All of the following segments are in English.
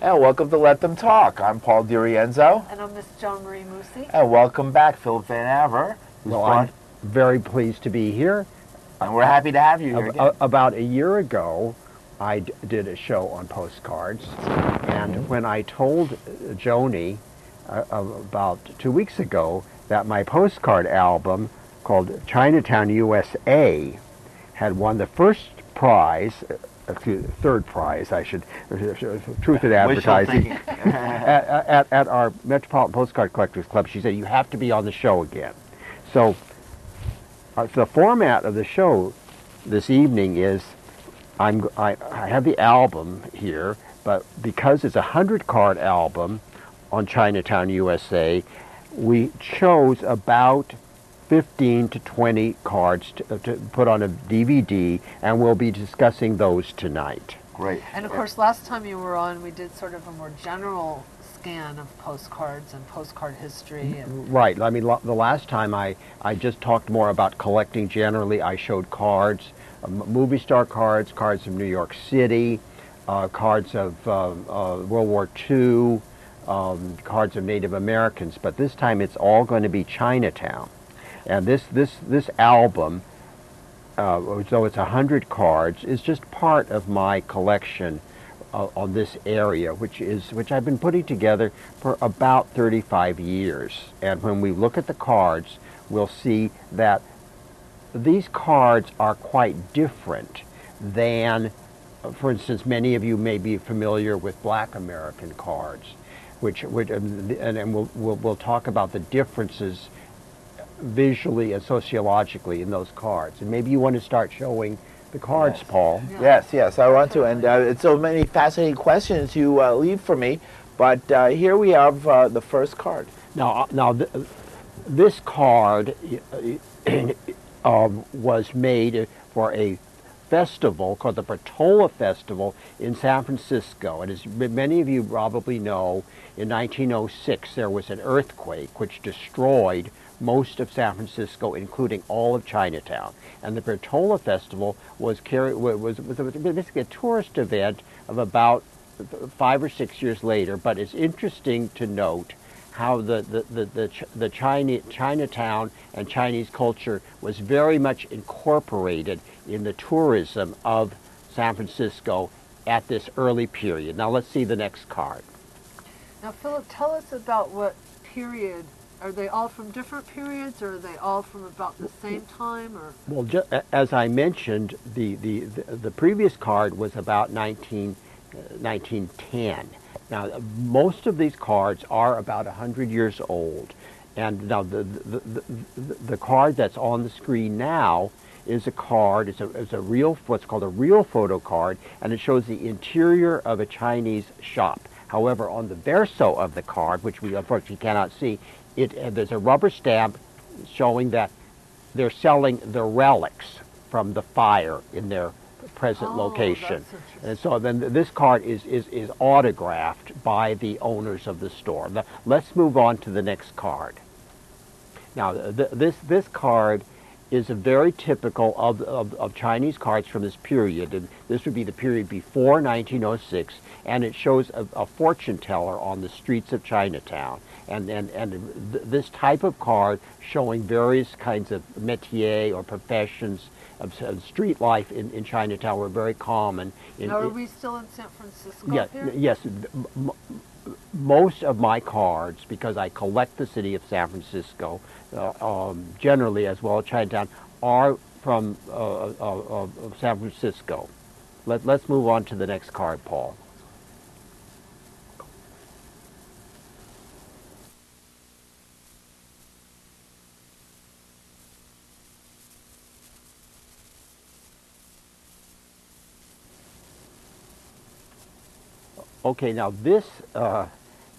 And welcome to Let Them Talk. I'm Paul DiRienzo. And I'm Miss Joan Marie Musi. And welcome back, Philip Van Aver. Well, I'm very pleased to be here. And we're happy to have you here again. About a year ago, I did a show on Postcards. And when I told Joni about 2 weeks ago that my postcard album called Chinatown, USA had won the first prize, third prize, I should, truth in advertising, at our Metropolitan Postcard Collectors Club, she said, you have to be on the show again. So the format of the show this evening is, I have the album here, but because it's a 100-card album on Chinatown, USA, we chose about 15 to 20 cards to put on a DVD, and we'll be discussing those tonight. Great. And of course, last time you were on, we did sort of a more general scan of postcards and postcard history. And right. I mean, the last time I just talked more about collecting generally. I showed cards, movie star cards, cards from New York City, cards of World War II, cards of Native Americans. But this time it's all going to be Chinatown. And this album, though it's 100 cards, is just part of my collection on this area, which I've been putting together for about 35 years. And when we look at the cards, we'll see that these cards are quite different than, for instance, many of you may be familiar with Black American cards, and we'll talk about the differences visually and sociologically in those cards. And maybe you want to start showing the cards, yes. Paul. Yeah. Yes, I want to. And it's so many fascinating questions you leave for me. But here we have the first card. Now, this card was made for a festival called the Portrayals Festival in San Francisco. And as many of you probably know, in 1906 there was an earthquake which destroyed most of San Francisco, including all of Chinatown. And the Portrayals Festival was basically a tourist event of about 5 or 6 years later. But it's interesting to note how the Chinatown and Chinese culture was very much incorporated in the tourism of San Francisco at this early period. Now let's see the next card. now, Philip, tell us about what period. Are they all from different periods, or are they all from about the same time? Or well, as I mentioned, the previous card was about 1910. Now, most of these cards are about 100 years old, and now the card that's on the screen now is a card. It's a real, what's called a real photo card, and it shows the interior of a Chinese shop. However, on the verso of the card, which we unfortunately cannot see, there's a rubber stamp showing that they're selling the relics from the fire in their present location. And so then this card is autographed by the owners of the store. Now, let's move on to the next card. Now, this card is a very typical of Chinese cards from this period. And this would be the period before 1906, and it shows a fortune teller on the streets of Chinatown. And this type of card showing various kinds of métier or professions of street life in Chinatown were very common. Now, are we still in San Francisco? Yes, here? yes. Most of my cards, because I collect the city of San Francisco, generally as well as Chinatown, are from San Francisco. Let's move on to the next card, Paul. Okay, now this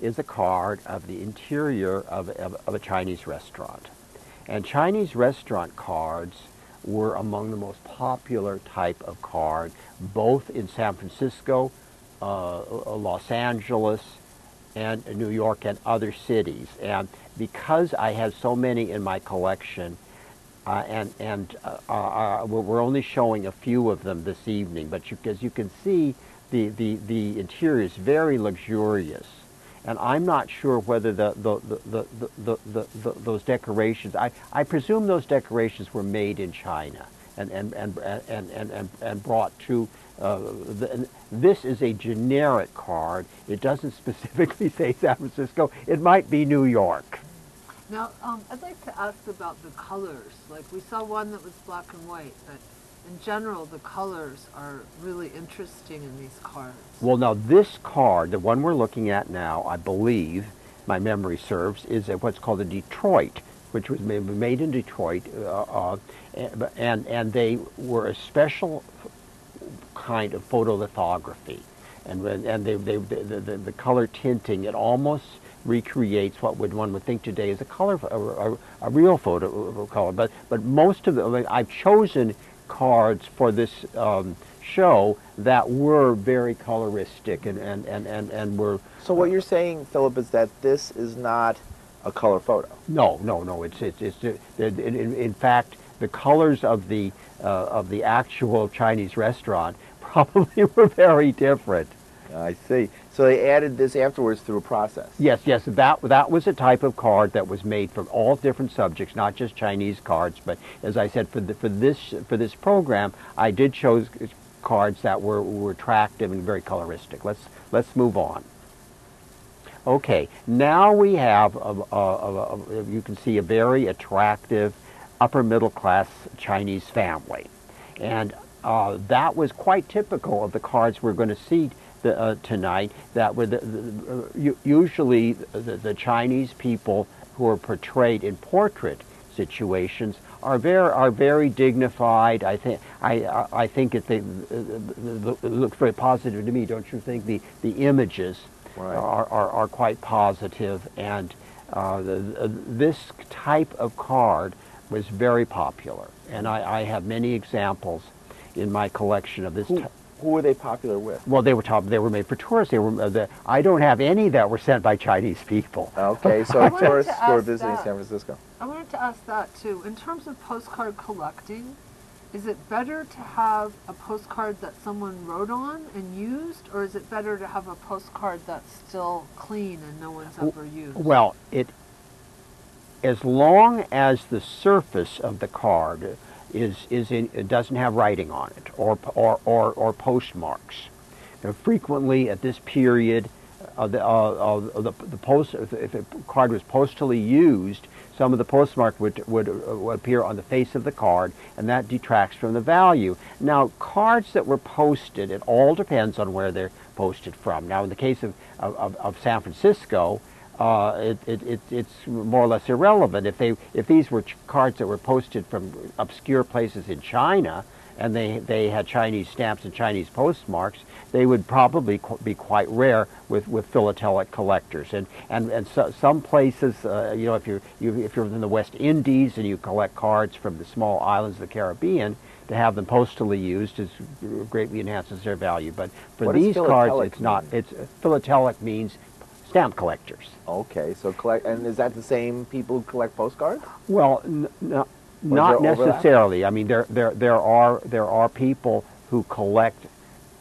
is a card of the interior of a Chinese restaurant. And Chinese restaurant cards were among the most popular type of card, both in San Francisco, Los Angeles, and New York and other cities. And because I have so many in my collection, We're only showing a few of them this evening, but as you can see, the interior is very luxurious. And I'm not sure whether those decorations, I presume those decorations were made in China and brought to, this is a generic card. It doesn't specifically say San Francisco. It might be New York. Now, I'd like to ask about the colors. Like, we saw one that was black and white, but in general, the colors are really interesting in these cards. Well, now this card, the one we're looking at now, I believe, my memory serves, is what's called a Detroit, which was made in Detroit, and they were a special kind of photolithography, and the color tinting, it almost recreates what one would think today is a real photo color. But most of them, I've chosen cards for this show that were very coloristic and were. So what you're saying, Philip, is that this is not a color photo? No. It's in fact, the colors of the actual Chinese restaurant probably were very different. I see. So they added this afterwards through a process. Yes. That was a type of card that was made from all different subjects, not just Chinese cards. But as I said, for this program, I did choose cards that were attractive and very coloristic. Let's move on. Okay, now we have you can see a very attractive upper middle class Chinese family, and that was quite typical of the cards we're going to see tonight. That were usually the Chinese people who are portrayed in portrait situations are very dignified. I think it looks very positive to me. Don't you think? The images are quite positive, and this type of card was very popular, and I have many examples in my collection of this. Who were they popular with? Well, they were made for tourists. I don't have any that were sent by Chinese people. Okay, so tourists who are visiting San Francisco. I wanted to ask that too. In terms of postcard collecting, is it better to have a postcard that someone wrote on and used, or is it better to have a postcard that's still clean and no one's ever used? Well, as long as the surface of the card it doesn't have writing on it or postmarks. Now, frequently at this period, if a card was postally used, some of the postmark would appear on the face of the card, and that detracts from the value. Now, cards that were posted, it all depends on where they're posted from. Now, in the case of San Francisco, it's more or less irrelevant. If these were cards that were posted from obscure places in China, and they had Chinese stamps and Chinese postmarks, they would probably be quite rare with philatelic collectors. And some places, if you're in the West Indies and you collect cards from the small islands of the Caribbean, to have them postally used greatly enhances their value. But for these cards, it's not. Philatelic means stamp collectors. Okay, so and is that the same people who collect postcards? Well, not necessarily. I mean, there are people who collect,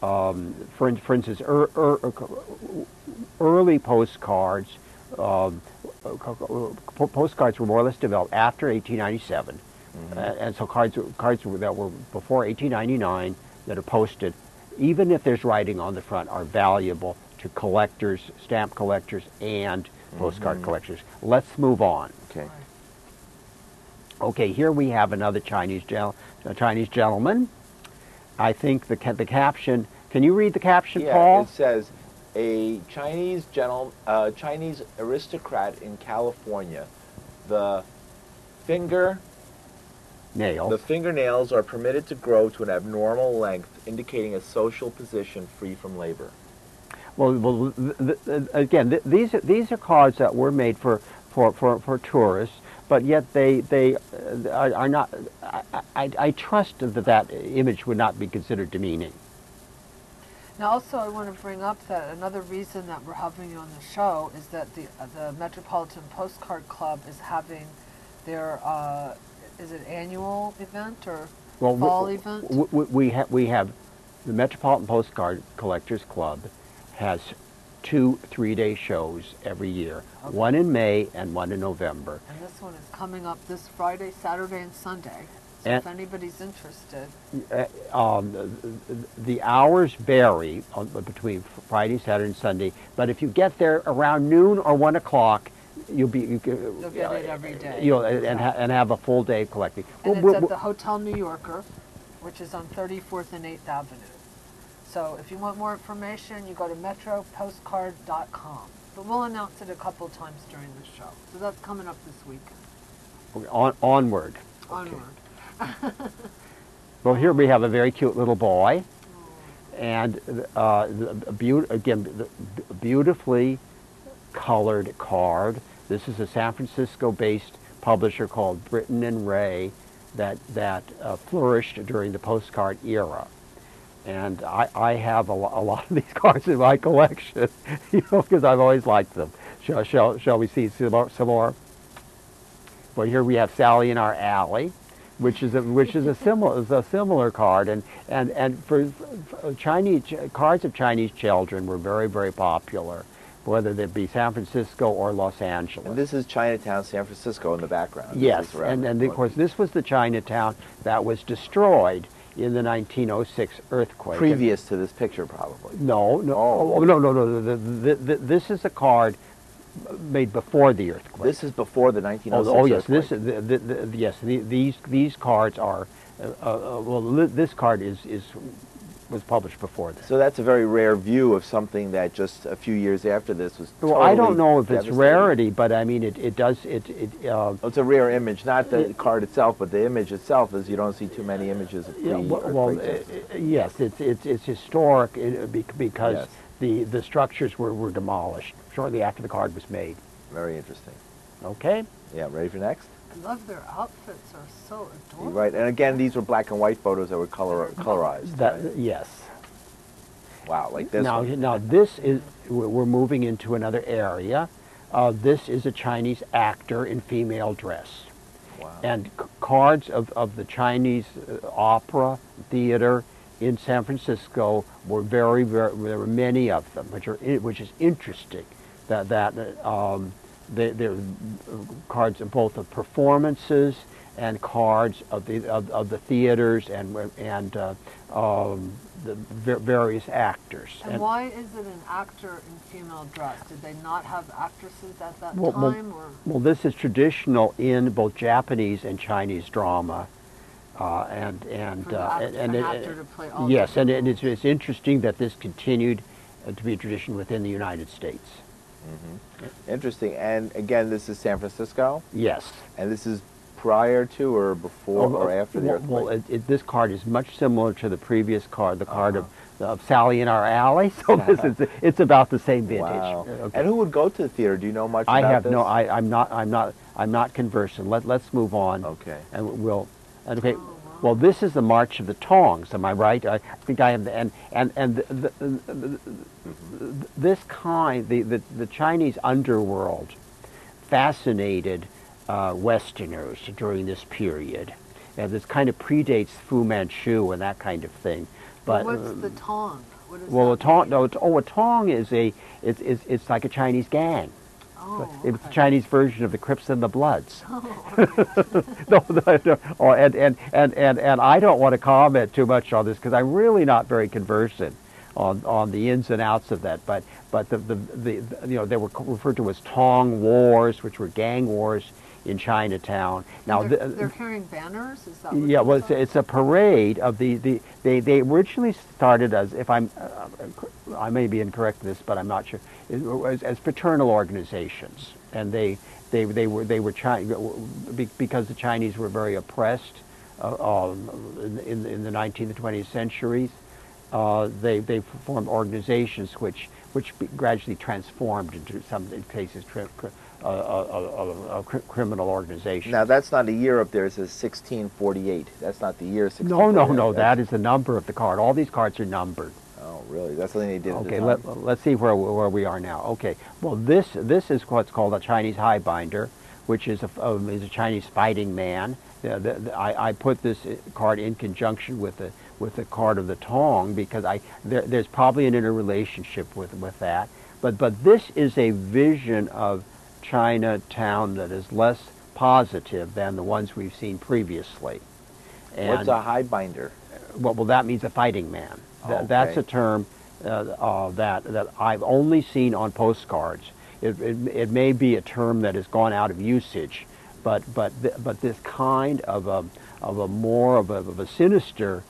for instance, early postcards. Postcards were more or less developed after 1897, and so cards that were before 1899 that are posted, even if there's writing on the front, are valuable to collectors, stamp collectors, and postcard collectors. Let's move on. Okay. Okay, here we have another Chinese gentleman. I think the caption. Can you read the caption, Paul? It says, "A Chinese Chinese aristocrat in California. The fingernails are permitted to grow to an abnormal length, indicating a social position free from labor." Well, again, these are cards that were made for tourists, but yet they are not. I trust that image would not be considered demeaning. Now, also, I want to bring up that another reason that we're having you on the show is that the Metropolitan Postcard Club is having their Is it annual event or Well, fall event? we have the Metropolitan Postcard Collectors Club has 2 3-day shows every year, Okay. one in May and one in November. And this one is coming up this Friday, Saturday, and Sunday. So And- if anybody's interested, The hours vary between Friday, Saturday, and Sunday, but if you get there around noon or 1 o'clock, you'll you'll get it every day. and have a full day of collecting. And Well, it's at the Hotel New Yorker, which is on 34th and 8th Avenue. So if you want more information, you go to metropostcard.com. But we'll announce it a couple times during the show. So that's coming up this weekend. Onward. Onward. Well, here we have a very cute little boy, and beautifully colored card. This is a San Francisco-based publisher called Britton and Ray that flourished during the postcard era. And I have a lot of these cards in my collection, because I've always liked them. Shall we see some more? Well, here we have Sally in Our Alley, which is a similar card, and for Chinese cards of Chinese children were very popular, whether they be San Francisco or Los Angeles. And this is Chinatown, San Francisco in the background. Yes, and of course this was the Chinatown that was destroyed in the 1906 earthquake. Previous to this picture, probably. No. This is a card made before the earthquake. This is before the 1906 Oh yes, earthquake. these cards are. This card was published before this. So that's a very rare view of something that just a few years after this was Well, totally I don't know if it's devastating. rarity, but I mean it does. It's a rare image, not the card itself, but the image itself. Is you don't see too many images of Yes, it's historic because Yes. the structures were demolished shortly after the card was made. Very interesting. Okay. Yeah, ready for next? I love their outfits, are so adorable. Right, and again, these were black and white photos that were colorized. Right? Yes. Wow, like this Now, one. now this is we're moving into another area. This is a Chinese actor in female dress. Wow. And cards of the Chinese opera in San Francisco were there were many of them, which is interesting. They're cards of both of performances and cards of the theaters and the various actors. And why is it an actor in female dress? Did they not have actresses at that Well, time? Well, this is traditional in both Japanese and Chinese drama. For an actor to play all yes, different and roles. it's interesting that this continued to be a tradition within the United States. Mm-hmm. Interesting. And again, this is San Francisco? Yes. And this is prior to or before or after the earthquake? Well, this card is much similar to the previous card, the card of Sally in Our Alley. So it's about the same vintage. Wow. Okay. And who would go to the theater? Do you know much about this? I'm not conversant. Let's move on. Okay. And we'll. Okay. Well, this is the March of the Tongs. Am I right? I think I have this kind, the Chinese underworld fascinated Westerners during this period. And this kind of predates Fu Manchu and that kind of thing. But what's the Tong? What is well, a that Tong. mean? No, a Tong is it's like a Chinese gang. Oh, It's the okay. Chinese version of the Crips and the Bloods. Oh, No, and I don't want to comment too much on this because I'm really not very conversant on the ins and outs of that. But they were referred to as Tong Wars, which were gang wars in Chinatown. Now they're carrying banners. Is that what yeah, well, those are? it's a parade of they originally started as, if I may be incorrect in this, but I'm not sure, as fraternal organizations, and they were because the Chinese were very oppressed in the 19th and 20th centuries. They formed organizations which gradually transformed into some cases criminal organizations. Now, that's not a year up there. It says 1648. That's not the year 1648. No. That is the number of the card. All these cards are numbered. Oh, really? That's something they did Okay, at the time? let's see where we are now. Okay, well, this is what's called a Chinese highbinder, which is a Chinese fighting man. I put this card in conjunction with the card of the Tong because there's probably an interrelationship with that. But this is a vision of Chinatown that is less positive than the ones we've seen previously. And What's a high binder? well, that means a fighting man. Okay. That's a term that I've only seen on postcards. It may be a term that has gone out of usage, but this kind of a more of a sinister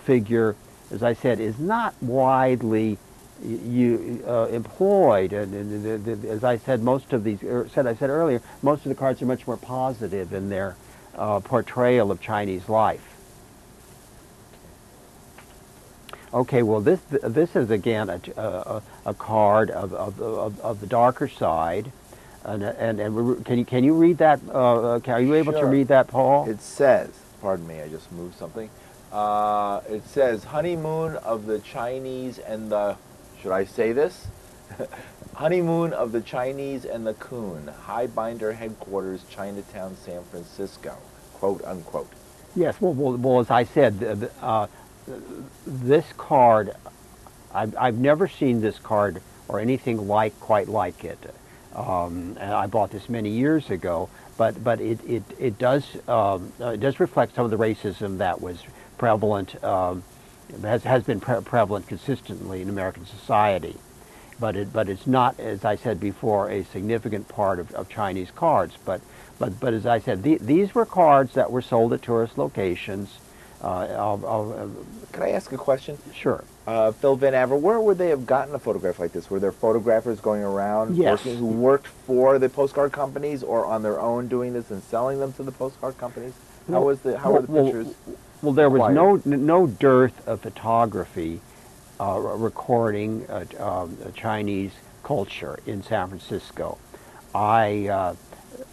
figure, as I said, is not widely employed. And as I said, most of these, I said earlier, most of the cards are much more positive in their portrayal of Chinese life. Okay, well, this is again a card of the darker side, and can you read that? Are you able to read that, Paul? It says, pardon me, I just moved something. It says, honeymoon of the Chinese and the, should I say this? Honeymoon of the Chinese and the Coon, High Binder Headquarters, Chinatown, San Francisco, quote unquote. Yes, well as I said, this card, I've never seen this card or anything quite like it. And I bought this many years ago, but it does reflect some of the racism that was prevalent, has been prevalent consistently in American society. But it's not, as I said before, a significant part of Chinese cards. But as I said, these were cards that were sold at tourist locations. Can I ask a question? Sure. Phil Van Aver, where would they have gotten a photograph like this? Were there photographers going around who worked for the postcard companies, or on their own doing this and selling them to the postcard companies? How were the pictures? Well, there was no dearth of photography recording Chinese culture in San Francisco. I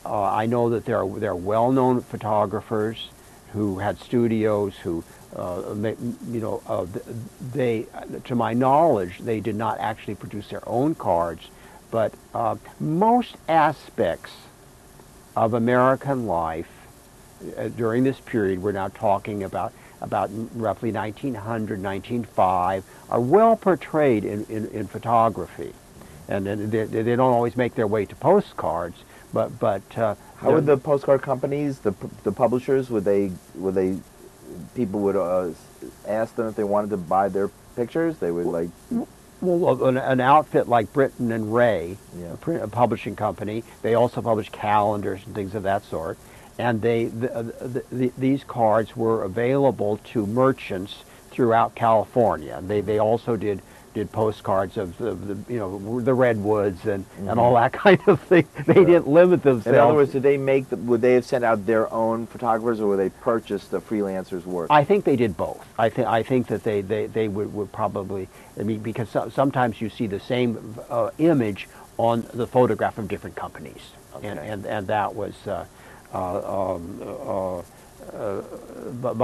know that there are well-known photographers who had studios who, they, to my knowledge, they did not actually produce their own cards, but most aspects of American life during this period, we're now talking about roughly 1900, 1905, are well portrayed in photography. And they don't always make their way to postcards, but how would the postcard companies, the publishers, people would ask them if they wanted to buy their pictures? They would like. Well, an outfit like Britton and Ray, a publishing company, they also publish calendars and things of that sort. And these cards were available to merchants throughout California. They also did postcards of the redwoods and all that kind of thing. They didn't limit themselves. In other words, would they have sent out their own photographers, or would they purchase the freelancers' work? I think they did both. I think that they would probably, because sometimes you see the same image on the photograph of different companies, and that was. But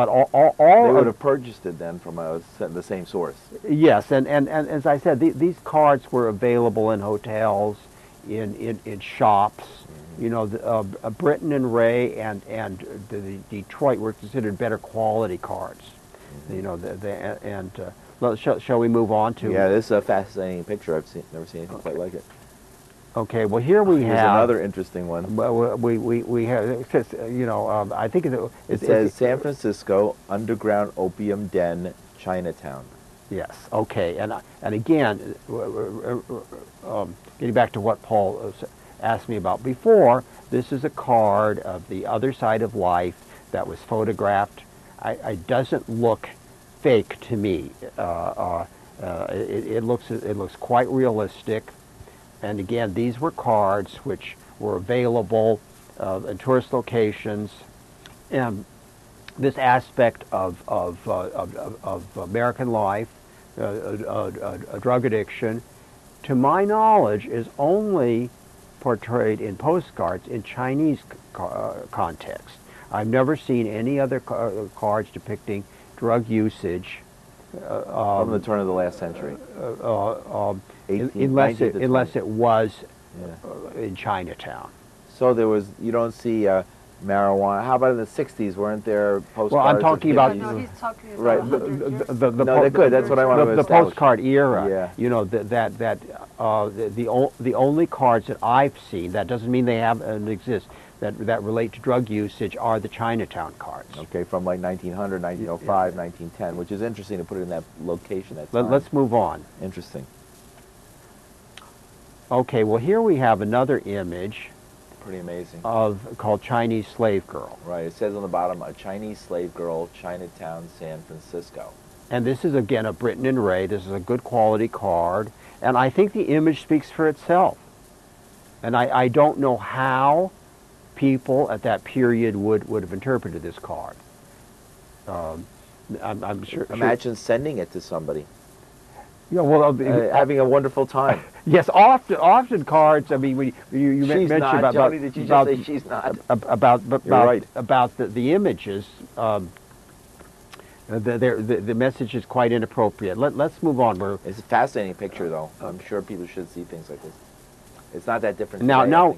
all they would have purchased it then from the same source. Yes, and as I said, these cards were available in hotels, in shops. Britton and Ray and the Detroit were considered better quality cards. Shall we move on to? Yeah, this is a fascinating picture. I've never seen anything quite like it. Okay, well here we have another interesting one. Well, we have, I think it says San Francisco Underground Opium Den, Chinatown. Yes. Okay, and again, getting back to what Paul asked me about before, this is a card of the other side of life that was photographed. It doesn't look fake to me. It looks quite realistic. And again, these were cards which were available in tourist locations, and this aspect of American life, drug addiction, to my knowledge, is only portrayed in postcards in Chinese context. I've never seen any other cards depicting drug usage from the turn of the last century. Unless it was in Chinatown. So you don't see marijuana. How about in the 60s? Weren't there postcards? Well, I'm talking about No, he's talking about Right. 100 years. the No, they're good. That's what I wanted to the establish. postcard era. Yeah. You know the only cards that I've seen, that doesn't mean they have and exist, that relate to drug usage are the Chinatown cards. Okay, from like 1900, 1905, 1910, which is interesting to put it in that location. That time. Let's move on. Interesting. Okay, well here we have another image Pretty amazing. called Chinese Slave Girl. Right. It says on the bottom, a Chinese slave girl, Chinatown, San Francisco. And this is again a Britton and Ray. This is a good quality card. And I think the image speaks for itself. And I don't know how people at that period would have interpreted this card. I'm sure. Imagine sending it to somebody. Yeah, well, Having a wonderful time. yes, often cards. I mean, you She's mentioned not, about Joni, did you just about say she's not? about right. the images. The message is quite inappropriate. Let's move on. It's a fascinating picture, though. I'm sure people should see things like this. It's not that different. Now, today, I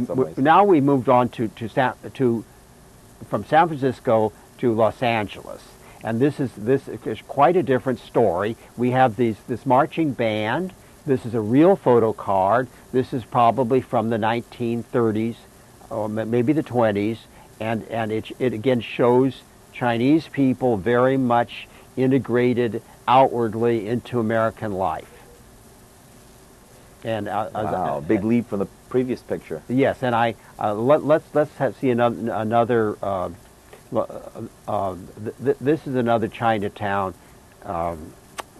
think, now we moved on to from San Francisco to Los Angeles, and this is quite a different story. We have this marching band. This is a real photo card. This is probably from the 1930s, or maybe the 20s, and it again shows Chinese people very much integrated outwardly into American life. And wow, big leap from the previous picture. Yes, and let's see another. This is another Chinatown,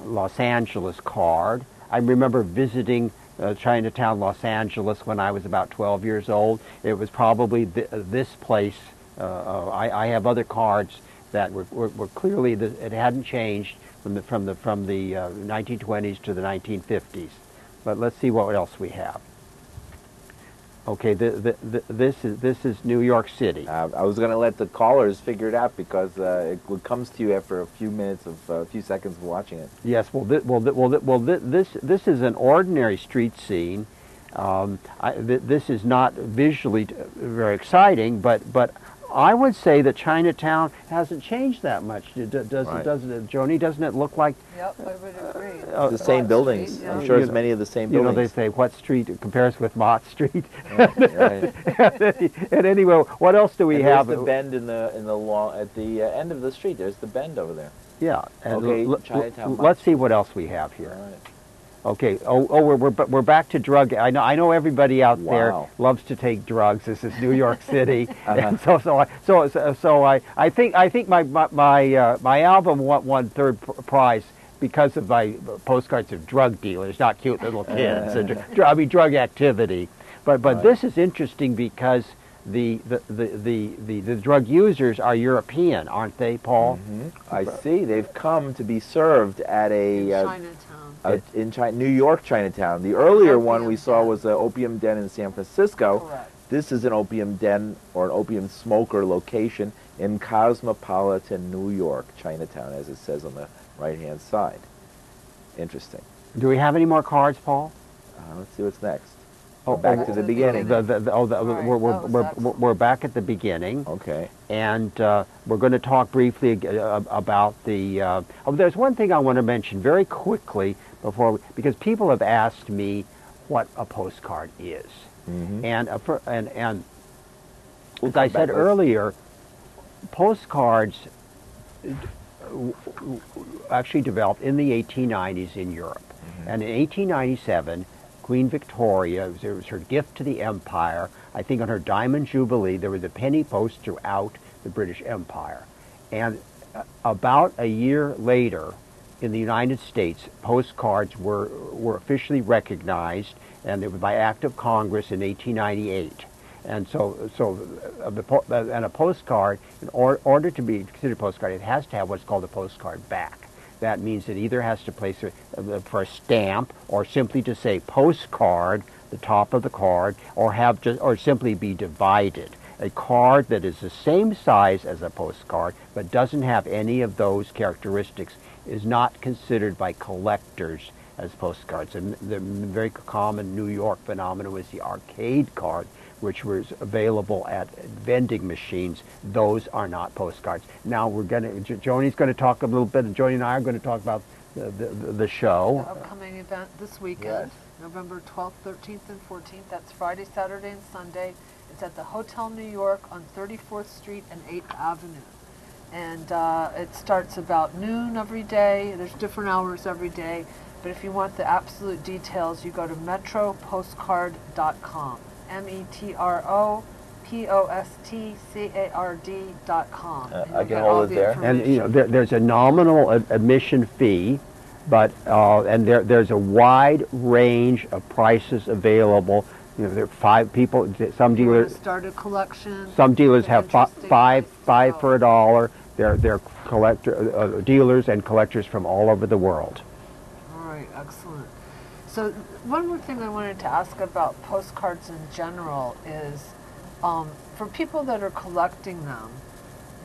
Los Angeles card. I remember visiting Chinatown, Los Angeles when I was about 12 years old. It was probably this place. I have other cards that were clearly it hadn't changed from the 1920s to the 1950s. But let's see what else we have. Okay, this is New York City. I was going to let the callers figure it out because it comes to you after a few minutes of a few seconds of watching it. Yes, this is an ordinary street scene. This is not visually very exciting, but I would say that Chinatown hasn't changed that much. Doesn't it, Joni? Doesn't it look like? Yep, I would agree. The same buildings. Street, yeah. I'm sure it's many of the same buildings. You know, they say what street compares with Mott Street. Right. And anyway, what else do we have? There's the bend in the long at the end of the street. There's the bend over there. Yeah. And Okay, Chinatown. let's see what else we have here. All right. Okay. We're back to drug. I know everybody out there Wow. loves to take drugs. This is New York City, and so I think my album won third prize because of my postcards of drug dealers, not cute little kids, and drug activity. But Right. this is interesting because the drug users are European, aren't they, Paul? Mm-hmm. I see. They've come to be served at In a Chinatown. New York Chinatown. The earlier one we Opium saw den. was the Opium Den in San Francisco. Correct. This is an opium den or an opium smoker location in cosmopolitan New York, Chinatown, as it says on the right-hand side. Interesting. Do we have any more cards, Paul? Let's see what's next. Oh, Back to the beginning. We're back at the beginning. Okay. And we're going to talk briefly about the. There's one thing I want to mention very quickly because people have asked me what a postcard is, Mm-hmm. and We'll as I come back said to this. earlier, postcards actually developed in the 1890s in Europe, and in 1897. Queen Victoria, it was her gift to the empire. I think on her Diamond Jubilee, there was a penny post throughout the British Empire. And about a year later, in the United States, postcards were officially recognized, and it was by act of Congress in 1898. And and a postcard, in order to be considered a postcard, it has to have what's called a postcard back. That means it either has to place for a stamp, or simply to say postcard, the top of the card, or simply be divided. A card that is the same size as a postcard but doesn't have any of those characteristics is not considered by collectors as postcards. And the very common New York phenomenon was the arcade card, which was available at vending machines. Those are not postcards. Now Joni's going to talk a little bit, and Joni and I are going to talk about the show. The upcoming event this weekend, Yes. November 12th, 13th, and 14th. That's Friday, Saturday, and Sunday. It's at the Hotel New York on 34th Street and 8th Avenue. And it starts about noon every day. There's different hours every day. But if you want the absolute details, you go to metropostcard.com. metropostcard.com. I can hold it there. And there's a nominal admission fee, but and there's a wide range of prices available. There are 5 people. Some dealers start a collection. Some dealers have five for $1. They're dealers and collectors from all over the world. All right, excellent. So one more thing I wanted to ask about postcards in general is, for people that are collecting them,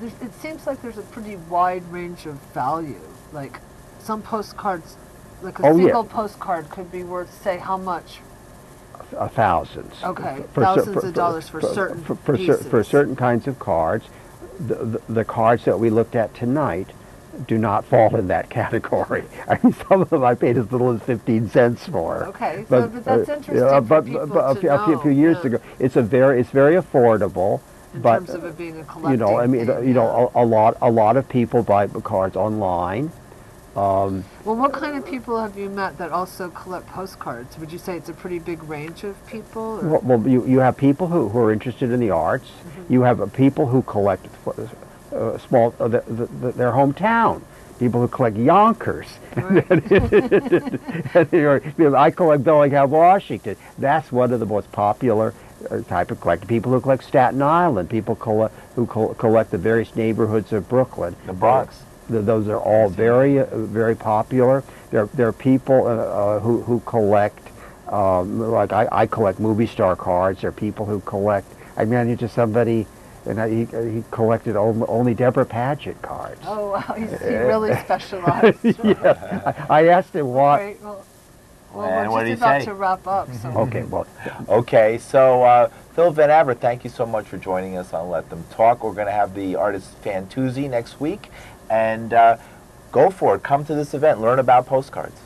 it seems like there's a pretty wide range of value. Like some postcards, like a single postcard could be worth, say, how much? Thousands. Okay, thousands of dollars for certain pieces. For certain kinds of cards. The cards that we looked at tonight do not fall in that category. I mean, some of them I paid as little as 15 cents for. Okay, but that's interesting for people a few years ago, it's very affordable. In terms of it being a collecting a lot of people buy cards online. Well, what kind of people have you met that also collect postcards? Would you say it's a pretty big range of people? Well, you have people who are interested in the arts. Mm-hmm. You have people who collect their hometown. People who collect Yonkers. Right. I collect Bellingham, Washington. That's one of the most popular type of collecting. People who collect Staten Island. People who collect the various neighborhoods of Brooklyn. The Bronx. Those are all very popular. There are people who collect, like I collect movie star cards. There are people who collect. I managed to somebody, and he collected only Deborah Paget cards. Oh wow, he really specialized. Yeah, I asked him why. Right, well, we're just about to wrap up. So. Okay, well. Okay, so Phil Van Aver, thank you so much for joining us on Let Them Talk. We're going to have the artist Fantuzzi next week. And go for it. Come to this event. Learn about postcards.